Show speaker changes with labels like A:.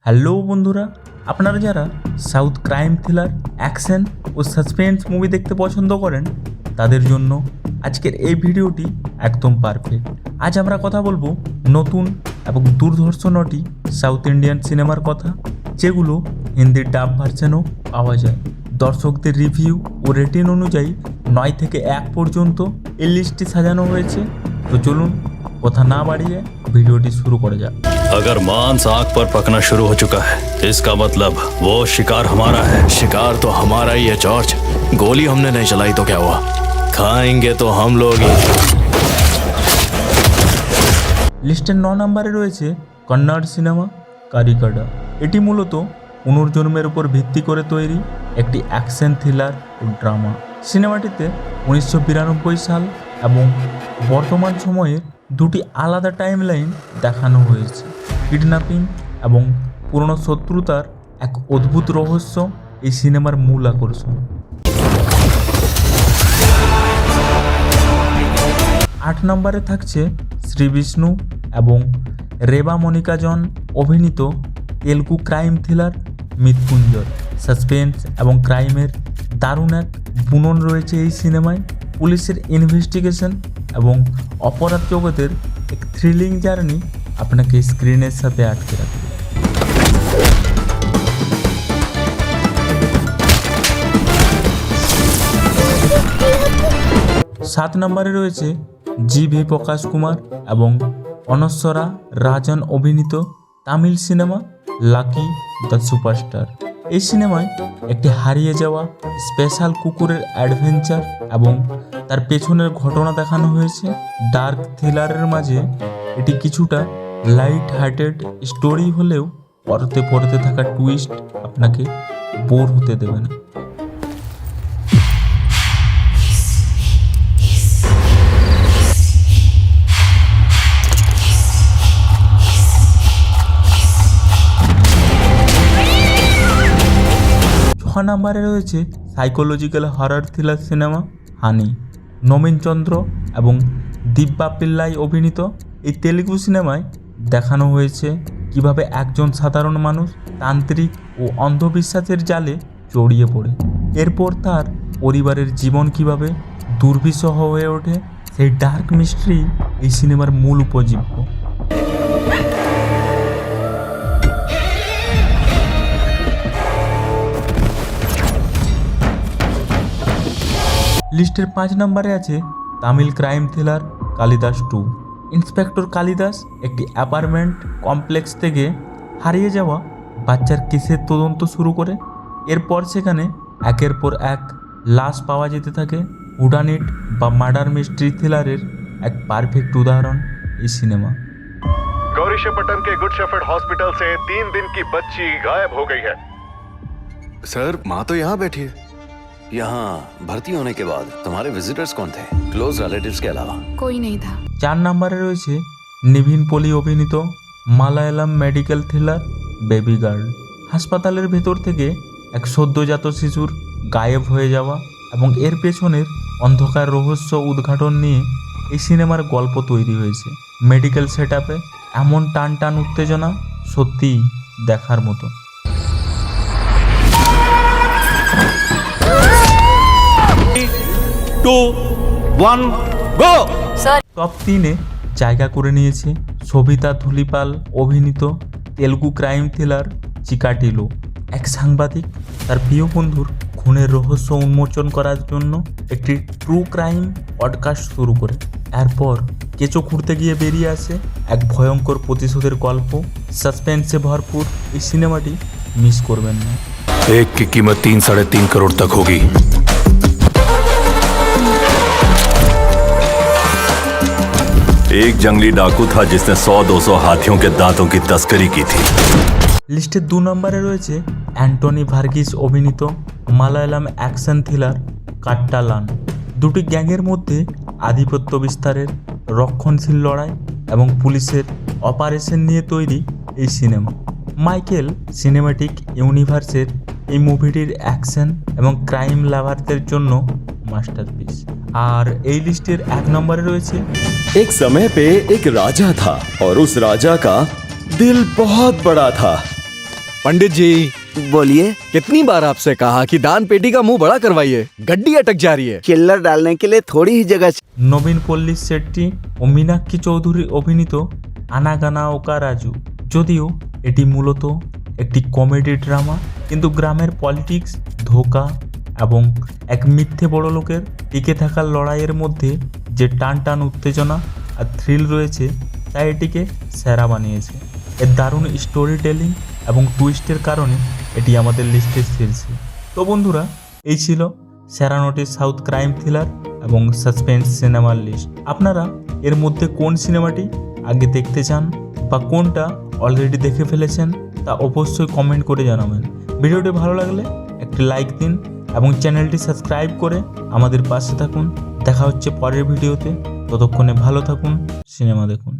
A: Hello বন্ধুরা, আপনারা যারা সাউথ ক্রাইম থ্রিলার, অ্যাকশন ও সাসপেন্স মুভি দেখতে পছন্দ করেন তাদের জন্য আজকের এই ভিডিওটি একদম পারফেক্ট। আজ আমরা কথা বলবো নতুন এবং দুর্ধর্ষ নটি সাউথ ইন্ডিয়ান সিনেমার কথা, যেগুলো হিন্দির ডাব ভার্সনও পাওয়া যায়। দর্শকদের রিভিউ ও রেটিং অনুযায়ী 9 থেকে 1 পর্যন্ত এই লিস্টটি সাজানো হয়েছে। তো চলুন কথা না বাড়িয়ে ভিডিওটি শুরু করা যাক।
B: अगर मांस आग पर पकना शुरू हो चुका है, इसका मतलब वो शिकार हमारा है।
C: शिकार तो हमारा ही है जॉर्ज। गोली हमने नहीं चलाई तो क्या हुआ?
B: खाएंगे तो हम लोग ही।
A: লিস্টের 9 নম্বরে রয়েছে কন্নড় সিনেমা কারিকাডা। এটি মূলত পুনর্জন্মের উপর ভিত্তি করে তৈরি একটি অ্যাকশন থ্রিলার ও ড্রামা। সিনেমাটিতে 1992 সাল এবং বর্তমান সময়ের দুটি আলাদা টাইমলাইন দেখানো হয়েছে। কিডন্যাপিং এবং পুরনো শত্রুতার এক অদ্ভুত রহস্য এই সিনেমার মূল আকর্ষণ। 8 নম্বরে থাকছে শ্রী বিষ্ণু এবং রেবা মনিকা জন অভিনীত Telugu crime thriller Mrityunjay. Suspense এবং ক্রাইমের দারুণ এক বুনন রয়েছে এই সিনেমায়। পুলিশের ইনভেস্টিগেশন এবং অপরাধ জগতের এক থ্রিলিং জার্নি আপনাকে স্ক্রিনের সাথে আটকে রাখবে। 7 নম্বরে রয়েছে জি.ভি. প্রকাশ কুমার এবং অনশ্বরা রাজন অভিনীত Tamil cinema lucky the superstar. এই সিনেমায় একটি হারিয়ে যাওয়া স্পেশাল কুকুরের অ্যাডভেঞ্চার এবং তার পেছনের ঘটনা দেখানো হয়েছে। ডার্ক থ্রিলারের মাঝে এটি কিছুটা লাইট হার্টেড স্টোরি হলেও পরতে পরতে থাকা টুইস্ট আপনাকে বোর হতে দেবে না। নম্বরে রয়েছে সাইকোলজিক্যাল হরর থ্রিলার সিনেমা হানি। নবীন চন্দ্র এবং দিব্যা পিল্লাই অভিনীত এই তেলুগু সিনেমায় দেখানো হয়েছে কিভাবে একজন সাধারণ মানুষ তান্ত্রিক ও অন্ধবিশ্বাসের জালে জড়িয়ে পড়ে। এরপর তার পরিবারের জীবন কিভাবে দুর্বিষহ হয়ে ওঠে, সেই ডার্ক মিস্ট্রি এই সিনেমার মূল উপজীব্য। লিস্টের 5 নম্বরে আছে Tamil crime thriller Kalidas 2। Inspector Kalidas একটি অ্যাপার্টমেন্ট কমপ্লেক্স থেকে হারিয়ে যাওয়া বাচ্চার কেসের তদন্ত শুরু করে। এরপর সেখানে একের পর এক লাশ পাওয়া যেতে থাকে। হুডানিট বা মার্ডার মিস্ট্রি থ্রিলারের এক পারফেক্ট উদাহরণ এই সিনেমা।
D: गौरीशपट्टनम के गुड शेफर्ड हॉस्पिटल से 3 दिन की बच्ची गायब हो गई है।
C: सर, माँ तो यहाँ बैठी है।
E: यहाँ भर्ती होने के बाद तुम्हारे विजिटर्स कौन थे, क्लोज रिलेटिव्स के अलावा?
F: कोई नहीं था।
A: 4 নম্বরে রয়েছে নিভিন পলি অভিনীত Malayalam medical thriller baby girl. হাসপাতালের ভেতর থেকে এক সদ্যজাত শিশুর গায়েব হয়ে যাওয়া এবং এর পেছনের অন্ধকার রহস্য উদ্ঘাটন নিয়ে এই সিনেমার গল্প তৈরি হয়েছে। মেডিকেল সেট আপে এমন টান টান উত্তেজনা সত্যিই দেখার মতো। টপ 3-এ জায়গা করে নিয়েছে সবিতা ধুলিপাল অভিনীত তেলুগু ক্রাইম থ্রিলার চিকাটিলো। এক সাংবাদিক তার প্রিয় বন্ধুর খুনের রহস্য উন্মোচন করার জন্য একটি ট্রু ক্রাইম পডকাস্ট শুরু করে। এরপর কেঁচো খুঁড়তে গিয়ে বেরিয়ে আসে এক ভয়ঙ্কর প্রতিশোধের গল্প। সাসপেন্সে ভরপুর এই সিনেমাটি মিস করবেন না।
B: एक की कीमत 3-3.5 करोड़ तक होगी।
D: एक जंगली डाकू था जिसने 100-200 हाथियों के दांतों की तस्करी की थी।
A: লিস্টের 2 নম্বরে রয়েছে অ্যান্টনি ভার্গিস অভিনীত মালায়ালাম অ্যাকশন থ্রিলার কাট্টালান। দুটি গ্যাংয়ের মধ্যে আধিপত্য বিস্তারের রক্ষণশীল লড়াই এবং পুলিশের অপারেশন নিয়ে তৈরি এই সিনেমা। মাইকেল সিনেম্যাটিক ইউনিভার্সের এই মুভিটির অ্যাকশন এবং ক্রাইম লাভারদের জন্য মাস্টারপিস। আর এই লিস্টের 1 নম্বরে রয়েছে
C: एक समय पे एक राजा था और उस राजा का दिल बहुत बड़ा था। पंडित जी
F: बोलिए।
C: कितनी बार आपसे कहा कि दान पेटी का मुंह बड़ा करवाइए, गड्डी अटक जा रही है।
F: चिल्लर डालने के लिए थोड़ी ही जगह
A: নবীন পল্লী শেট্টি ও মীনাক্ষী চৌধুরী অভিনীত আনাগানা ওকা রাজু। যদিও এটি মূলত একটি কমেডি ড্রামা, কিন্তু গ্রামের পলিটিক্স, ধোঁকা এবং এক মিথ্যে বড় লোকের টিকে থাকার লড়াইয়ের মধ্যে যে টান টান উত্তেজনা আর থ্রিল রয়েছে তা এটিকে সেরা বানিয়েছে। এর দারুণ স্টোরি টেলিং এবং টুইস্টের কারণে এটি আমাদের লিস্টের শীর্ষে। তো বন্ধুরা, এই ছিল সেরা নোটিস সাউথ ক্রাইম থ্রিলার এবং সাসপেন্স সিনেমার লিস্ট। আপনারা এর মধ্যে কোন সিনেমাটি আগে দেখতে চান বা কোনটা অলরেডি দেখে ফেলেছেন তা অবশ্যই কমেন্ট করে জানাবেন। ভিডিওটি ভালো লাগলে একটি লাইক দিন এবং চ্যানেলটি সাবস্ক্রাইব করে আমাদের পাশে থাকুন। দেখা হচ্ছে পরের ভিডিওতে। ততক্ষণে ভালো থাকুন, সিনেমা দেখুন।